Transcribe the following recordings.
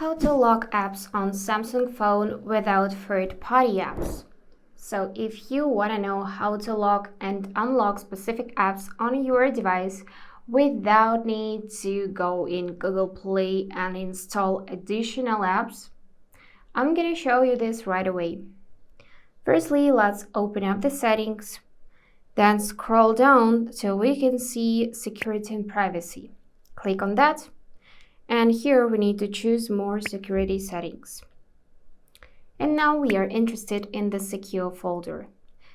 How to lock apps on Samsung phone without third-party apps. So if you want to know how to lock and unlock specific apps on your device without need to go in Google Play and install additional apps, I'm going to show you this right away. Firstly, let's open up the settings, then scroll down so we can see security and privacy. Click on that. And here we need to choose more security settings. And now we are interested in the secure folder.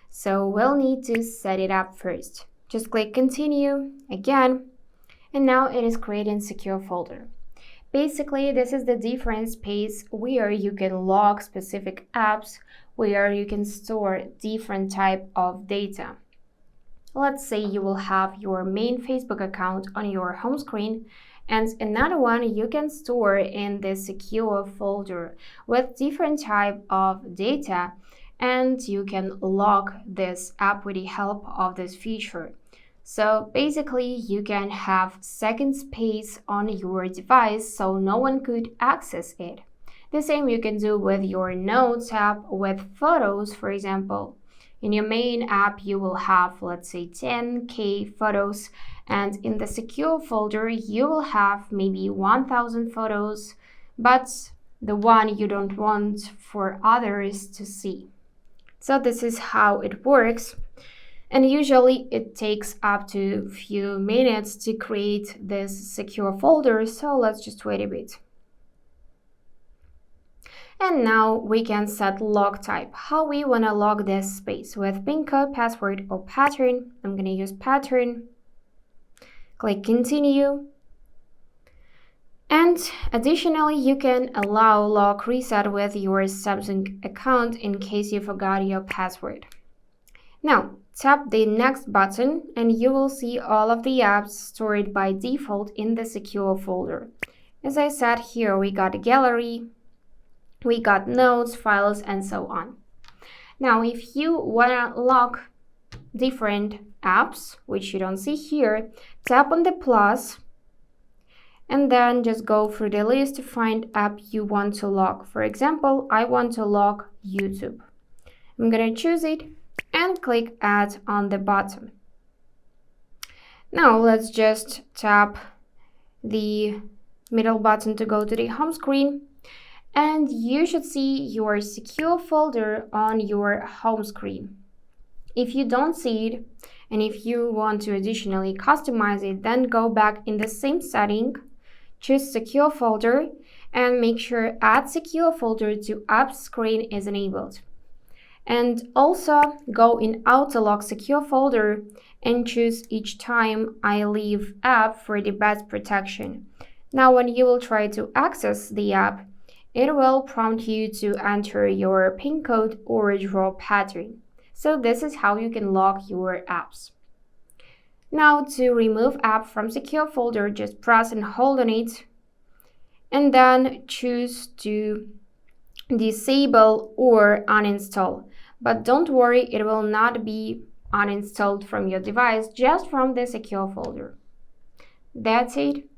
So we'll need to set it up first. Just click continue again. And now it is creating secure folder. Basically, this is the different space where you can log specific apps, where you can store different type of data. Let's say you will have your main Facebook account on your home screen and another one you can store in the secure folder with different type of data, and you can lock this app with the help of this feature. So basically you can have second space on your device so no one could access it. The same you can do with your Notes app, with Photos, for example. In your main app, you will have, let's say, 10,000 photos, and in the secure folder, you will have maybe 1,000 photos, but the one you don't want for others to see. So this is how it works, and usually it takes up to a few minutes to create this secure folder, so let's just wait a bit. And now we can set log type, how we want to log this space, with PIN code, password, or pattern. I'm going to use pattern. Click continue. And additionally, you can allow log reset with your Samsung account in case you forgot your password. Now, tap the next button and you will see all of the apps stored by default in the secure folder. As I said, here we got a gallery, we got notes, files, and so on. Now, if you want to lock different apps, which you don't see here, tap on the plus and then just go through the list to find app you want to lock. For example, I want to lock YouTube. I'm going to choose it and click add on the bottom. Now, let's just tap the middle button to go to the home screen. And you should see your secure folder on your home screen. If you don't see it, and if you want to additionally customize it, then go back in the same setting, choose secure folder, and make sure add secure folder to app screen is enabled. And also go in auto lock secure folder and choose each time I leave app for the best protection. Now when you will try to access the app, it will prompt you to enter your PIN code or draw pattern. So this is how you can lock your apps. Now to remove app from secure folder, just press and hold on it and then choose to disable or uninstall. But don't worry, it will not be uninstalled from your device, just from the secure folder. That's it.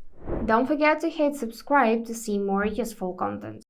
Don't forget to hit subscribe to see more useful content.